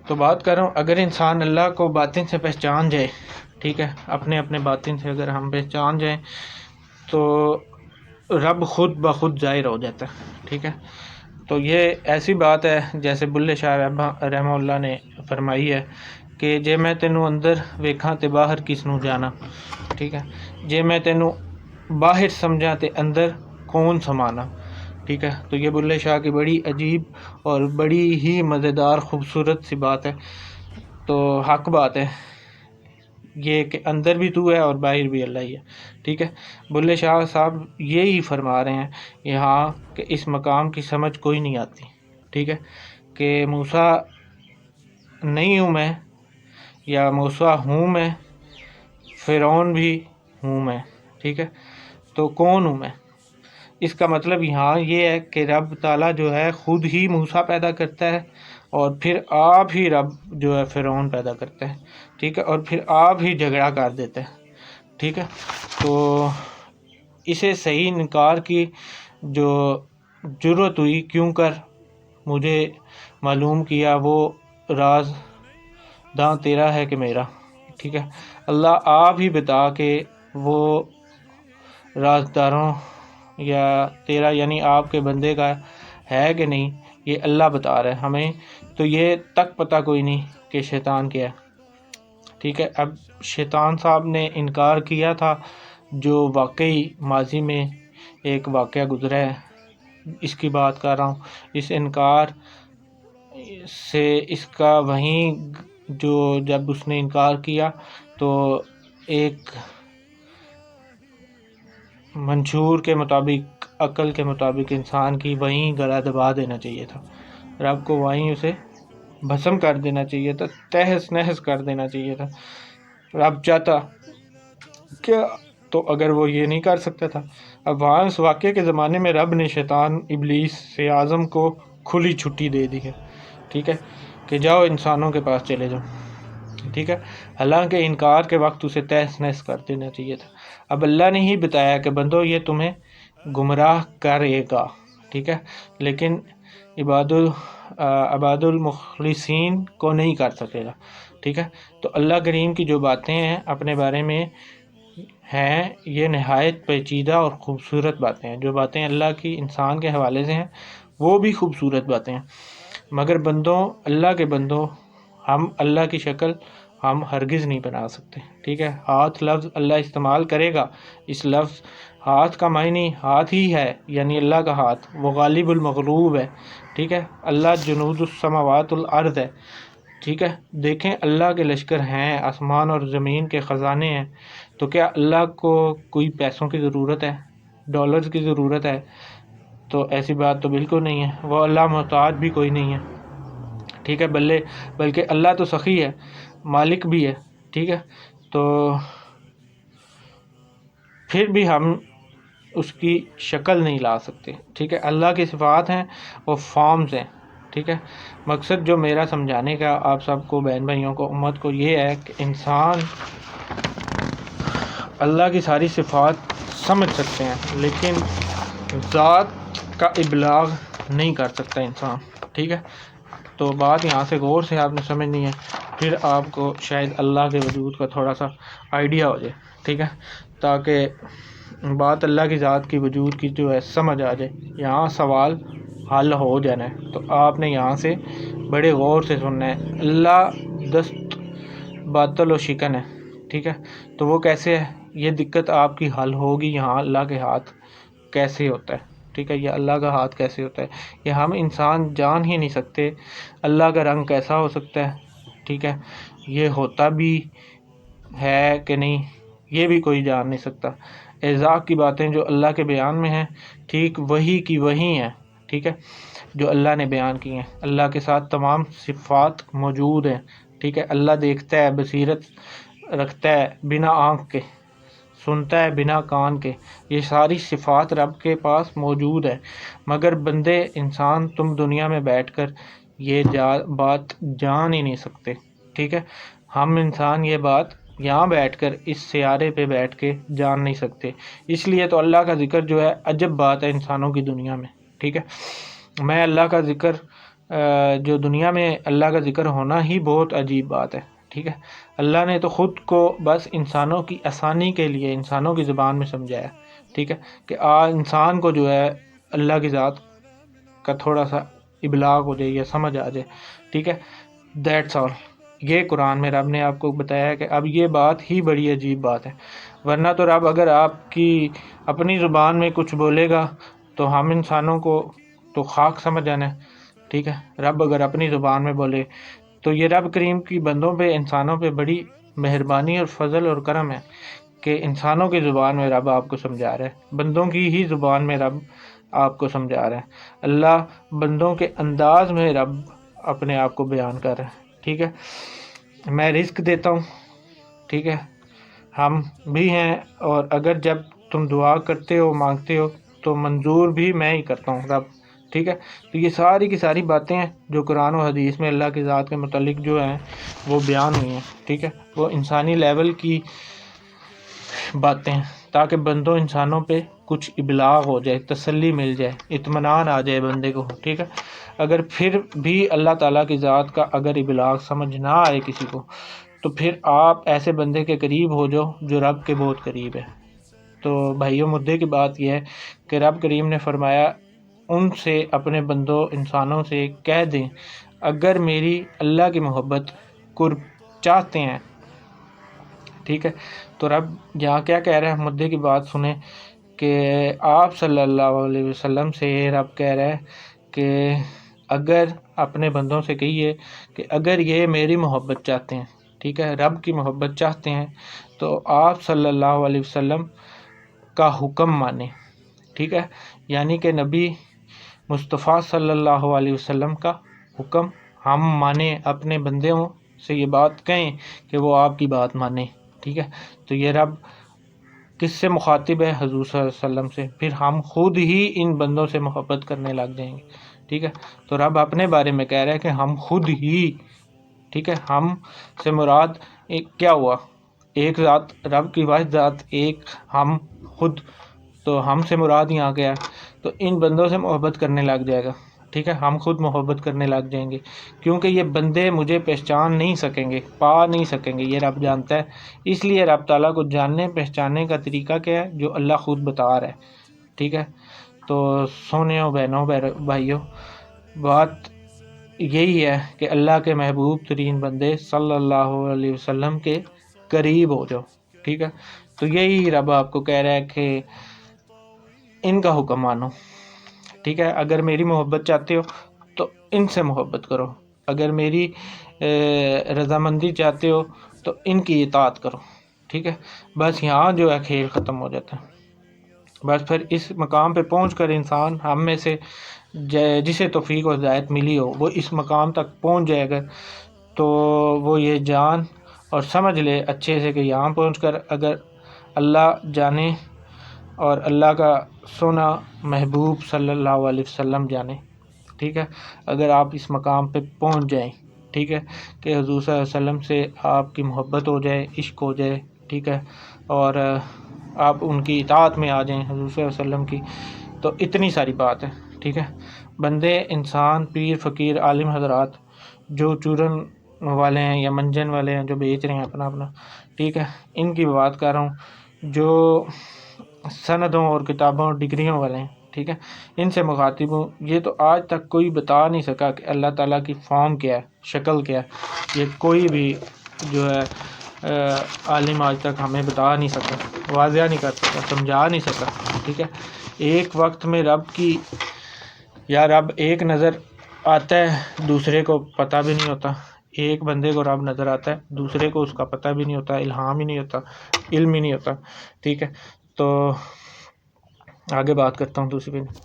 تو بات کر رہا ہوں، اگر انسان اللہ کو باطن سے پہچان جائے، ٹھیک ہے، اپنے اپنے باطن سے اگر ہم پہچان جائیں تو رب خود بخود ظاہر ہو جاتا ہے، ٹھیک ہے۔ تو یہ ایسی بات ہے جیسے بلے شاہ رحمہ اللہ نے فرمائی ہے کہ جے میں تینوں اندر ویکھاں تے باہر کس نوں جانا، ٹھیک ہے، جے میں تینوں باہر سمجھاں تے اندر کون سمانا، ٹھیک ہے۔ تو یہ بلے شاہ کی بڑی عجیب اور بڑی ہی مزیدار خوبصورت سی بات ہے، تو حق بات ہے یہ کہ اندر بھی تو ہے اور باہر بھی اللہ ہی ہے، ٹھیک ہے۔ بلے شاہ صاحب یہی فرما رہے ہیں یہاں کہ اس مقام کی سمجھ کوئی نہیں آتی، ٹھیک ہے، کہ موسیٰ نہیں ہوں میں، یا موسیٰ ہوں میں، فرعون بھی ہوں میں، ٹھیک ہے، تو کون ہوں میں؟ اس کا مطلب یہاں یہ ہے کہ رب تعالیٰ جو ہے خود ہی موسیٰ پیدا کرتا ہے، اور پھر آپ ہی رب جو ہے فرعون پیدا کرتا ہے، ٹھیک ہے، اور پھر آپ ہی جھگڑا کر دیتا ہے، ٹھیک ہے۔ تو اسے صحیح انکار کی جو جرت ہوئی، کیوں کر مجھے معلوم کیا وہ راز داں تیرا ہے کہ میرا، ٹھیک ہے۔ اللہ آپ ہی بتا کہ وہ رازداروں یا تیرا یعنی آپ کے بندے کا ہے کہ نہیں، یہ اللہ بتا رہا ہے ہمیں، تو یہ تک پتہ کوئی نہیں کہ شیطان کیا ہے، ٹھیک ہے۔ اب شیطان صاحب نے انکار کیا تھا، جو واقعی ماضی میں ایک واقعہ گزرا ہے، اس کی بات کر رہا ہوں۔ اس انکار سے اس کا وہیں جو جب اس نے انکار کیا تو ایک منشور کے مطابق، عقل کے مطابق انسان کی وہیں گلا دبا دینا چاہیے تھا، رب کو وہیں اسے بھسم کر دینا چاہیے تھا، تہس نہس کر دینا چاہیے تھا۔ رب چاہتا کیا تو اگر وہ یہ نہیں کر سکتا تھا۔ اب وہاں اس واقعے کے زمانے میں رب نے شیطان ابلیس سے اعظم کو کھلی چھٹی دے دی ہے، ٹھیک ہے، کہ جاؤ انسانوں کے پاس چلے جاؤ، ٹھیک ہے، حالانکہ انکار کے وقت اسے تہس نہس کر دینا چاہیے تھا۔ اب اللہ نے ہی بتایا کہ بندو یہ تمہیں گمراہ کرے گا، ٹھیک ہے، لیکن عباد المخلصین کو نہیں کر سکے گا، ٹھیک ہے۔ تو اللہ کریم کی جو باتیں ہیں اپنے بارے میں ہیں، یہ نہایت پیچیدہ اور خوبصورت باتیں ہیں، جو باتیں اللہ کی انسان کے حوالے سے ہیں وہ بھی خوبصورت باتیں ہیں، مگر بندوں، اللہ کے بندوں، ہم اللہ کی شکل ہم ہرگز نہیں بنا سکتے، ٹھیک ہے۔ ہاتھ لفظ اللہ استعمال کرے گا، اس لفظ ہاتھ کا معنی ہاتھ ہی ہے، یعنی اللہ کا ہاتھ، وہ غالب المغلوب ہے، ٹھیک ہے۔ اللہ جنود السماوات الارض ہے، ٹھیک ہے۔ دیکھیں اللہ کے لشکر ہیں، آسمان اور زمین کے خزانے ہیں، تو کیا اللہ کو کوئی پیسوں کی ضرورت ہے، ڈالرز کی ضرورت ہے؟ تو ایسی بات تو بالکل نہیں ہے، وہ اللہ محتاج بھی کوئی نہیں ہے، ٹھیک ہے، بلکہ اللہ تو سخی ہے، مالک بھی ہے، ٹھیک ہے۔ تو پھر بھی ہم اس کی شکل نہیں لا سکتے، ٹھیک ہے۔ اللہ کی صفات ہیں، وہ فارمز ہیں، ٹھیک ہے۔ مقصد جو میرا سمجھانے کا آپ سب کو، بہن بھائیوں کو، امت کو، یہ ہے کہ انسان اللہ کی ساری صفات سمجھ سکتے ہیں لیکن ذات کا ابلاغ نہیں کر سکتا انسان، ٹھیک ہے۔ تو بات یہاں سے غور سے آپ نے سمجھنی ہے، پھر آپ کو شاید اللہ کے وجود کا تھوڑا سا آئیڈیا ہو جائے، ٹھیک ہے، تاکہ بات اللہ کی ذات کی وجود کی جو ہے سمجھ آ جائے، یہاں سوال حل ہو جانا ہے۔ تو آپ نے یہاں سے بڑے غور سے سننا ہے، اللہ دست باطل و شکن ہے، ٹھیک ہے، تو وہ کیسے ہے، یہ دقت آپ کی حل ہوگی یہاں اللہ کے ہاتھ کیسے ہوتا ہے، ٹھیک ہے، یہ اللہ کا ہاتھ کیسے ہوتا ہے، یہ ہم انسان جان ہی نہیں سکتے۔ اللہ کا رنگ کیسا ہو سکتا ہے، ٹھیک ہے، یہ ہوتا بھی ہے کہ نہیں، یہ بھی کوئی جان نہیں سکتا۔ اعزاز کی باتیں جو اللہ کے بیان میں ہیں، ٹھیک وہی کی وہی ہیں، ٹھیک ہے، جو اللہ نے بیان کی ہیں۔ اللہ کے ساتھ تمام صفات موجود ہیں، ٹھیک ہے۔ اللہ دیکھتا ہے، بصیرت رکھتا ہے بنا آنکھ کے، سنتا ہے بنا کان کے، یہ ساری صفات رب کے پاس موجود ہے، مگر بندے انسان تم دنیا میں بیٹھ کر یہ بات جان ہی نہیں سکتے، ٹھیک ہے۔ ہم انسان یہ بات یہاں بیٹھ کر اس سیارے پہ بیٹھ کے جان نہیں سکتے، اس لیے تو اللہ کا ذکر جو ہے عجب بات ہے انسانوں کی دنیا میں، ٹھیک ہے۔ میں اللہ کا ذکر جو دنیا میں اللہ کا ذکر ہونا ہی بہت عجیب بات ہے، ٹھیک ہے۔ اللہ نے تو خود کو بس انسانوں کی آسانی کے لیے انسانوں کی زبان میں سمجھایا، ٹھیک ہے، کہ انسان کو جو ہے اللہ کی ذات کا تھوڑا سا ابلاغ ہو جائے یا سمجھ آ جائے، ٹھیک ہے، دیٹس آل۔ یہ قرآن میں رب نے آپ کو بتایا ہے کہ اب یہ بات ہی بڑی عجیب بات ہے، ورنہ تو رب اگر آپ کی اپنی زبان میں کچھ بولے گا تو ہم انسانوں کو تو خاک سمجھ جانا ہے، ٹھیک ہے۔ رب اگر اپنی زبان میں بولے تو یہ رب کریم کی بندوں پہ انسانوں پہ بڑی مہربانی اور فضل اور کرم ہے کہ انسانوں کی زبان میں رب آپ کو سمجھا رہا ہے، بندوں کی ہی زبان میں رب آپ کو سمجھا رہا ہے۔ اللہ بندوں کے انداز میں رب اپنے آپ کو بیان کر رہا ہے، ٹھیک ہے۔ میں رزق دیتا ہوں، ٹھیک ہے، ہم بھی ہیں، اور اگر جب تم دعا کرتے ہو مانگتے ہو تو منظور بھی میں ہی کرتا ہوں رب، ٹھیک ہے۔ تو یہ ساری کی ساری باتیں ہیں جو قرآن و حدیث میں اللہ کی ذات کے متعلق جو ہیں وہ بیان ہوئی ہیں، ٹھیک ہے، وہ انسانی لیول کی باتیں ہیں تاکہ بندوں انسانوں پہ کچھ ابلاغ ہو جائے، تسلی مل جائے، اطمینان آ جائے بندے کو، ٹھیک ہے۔ اگر پھر بھی اللہ تعالیٰ کی ذات کا اگر ابلاغ سمجھ نہ آئے کسی کو تو پھر آپ ایسے بندے کے قریب ہو جاؤ جو رب کے بہت قریب ہے۔ تو بھائیوں، مدعے کی بات یہ ہے کہ رب کریم نے فرمایا ان سے اپنے بندوں انسانوں سے کہہ دیں اگر میری اللہ کی محبت قرب چاہتے ہیں، ٹھیک ہے۔ تو رب یہاں کیا کہہ رہے ہیں، مدعے کی بات سنیں کہ آپ صلی اللہ علیہ وسلم سے رب کہہ رہا ہے کہ اگر اپنے بندوں سے کہیے کہ اگر یہ میری محبت چاہتے ہیں، ٹھیک ہے، رب کی محبت چاہتے ہیں تو آپ صلی اللہ علیہ وسلم کا حکم مانیں، ٹھیک ہے، یعنی کہ نبی مصطفیٰ صلی اللہ علیہ وسلم کا حکم ہم مانیں، اپنے بندوں سے یہ بات کہیں کہ وہ آپ کی بات مانیں، ٹھیک ہے۔ تو یہ رب کس سے مخاطب ہے؟ حضور صلی اللہ علیہ وسلم سے، پھر ہم خود ہی ان بندوں سے محبت کرنے لگ جائیں گے، ٹھیک ہے۔ تو رب اپنے بارے میں کہہ رہا ہے کہ ہم خود ہی، ٹھیک ہے، ہم سے مراد کیا ہوا؟ ایک ذات، رب کی واحد ذات ایک، ہم خود، تو ہم سے مراد یہاں گیا تو ان بندوں سے محبت کرنے لگ جائے گا، ٹھیک ہے، ہم خود محبت کرنے لگ جائیں گے، کیونکہ یہ بندے مجھے پہچان نہیں سکیں گے، پا نہیں سکیں گے، یہ رب جانتا ہے۔ اس لیے رب تعالیٰ کو جاننے پہچاننے کا طریقہ کیا ہے؟ جو اللہ خود بتا رہا ہے، ٹھیک ہے۔ تو سونیوں، بہنوں، بھائیوں، بات یہی ہے کہ اللہ کے محبوب ترین بندے صلی اللہ علیہ وسلم کے قریب ہو جاؤ، ٹھیک ہے۔ تو یہی رب آپ کو کہہ رہا ہے کہ ان کا حکم مانو، ٹھیک ہے۔ اگر میری محبت چاہتے ہو تو ان سے محبت کرو، اگر میری رضامندی چاہتے ہو تو ان کی اطاعت کرو، ٹھیک ہے۔ بس یہاں جو ہے کھیل ختم ہو جاتا ہے، بس پھر اس مقام پہ پہنچ کر انسان ہم میں سے جسے توفیق و ہدایت ملی ہو وہ اس مقام تک پہنچ جائے گا تو وہ یہ جان اور سمجھ لے اچھے سے کہ یہاں پہنچ کر اگر اللہ جانے اور اللہ کا سونا محبوب صلی اللہ علیہ وسلم جانے، ٹھیک ہے، اگر آپ اس مقام پہ پہنچ جائیں، ٹھیک ہے، کہ حضور صلی اللہ علیہ وسلم سے آپ کی محبت ہو جائے، عشق ہو جائے، ٹھیک ہے، اور آپ ان کی اطاعت میں آ جائیں حضور صلی اللہ علیہ وسلم کی، تو اتنی ساری بات ہے، ٹھیک ہے۔ بندے، انسان، پیر، فقیر، عالم حضرات جو چورن والے ہیں یا منجن والے ہیں جو بیچ رہے ہیں اپنا اپنا، ٹھیک ہے، ان کی بات کر رہا ہوں، جو سندوں اور کتابوں اور ڈگریوں والے ہیں، ٹھیک ہے، ان سے مخاطب ہوں۔ یہ تو آج تک کوئی بتا نہیں سکا کہ اللہ تعالیٰ کی فارم کیا ہے، شکل کیا ہے، یہ کوئی بھی جو ہے عالم آج تک ہمیں بتا نہیں سکا، واضح نہیں کر سکا، سمجھا نہیں سکا، ٹھیک ہے۔ ایک وقت میں رب کی یا رب ایک نظر آتا ہے، دوسرے کو پتہ بھی نہیں ہوتا، ایک بندے کو رب نظر آتا ہے، دوسرے کو اس کا پتہ بھی نہیں ہوتا، الہام ہی نہیں ہوتا، علم ہی نہیں ہوتا، ٹھیک ہے۔ تو آگے بات کرتا ہوں دوسری پہ۔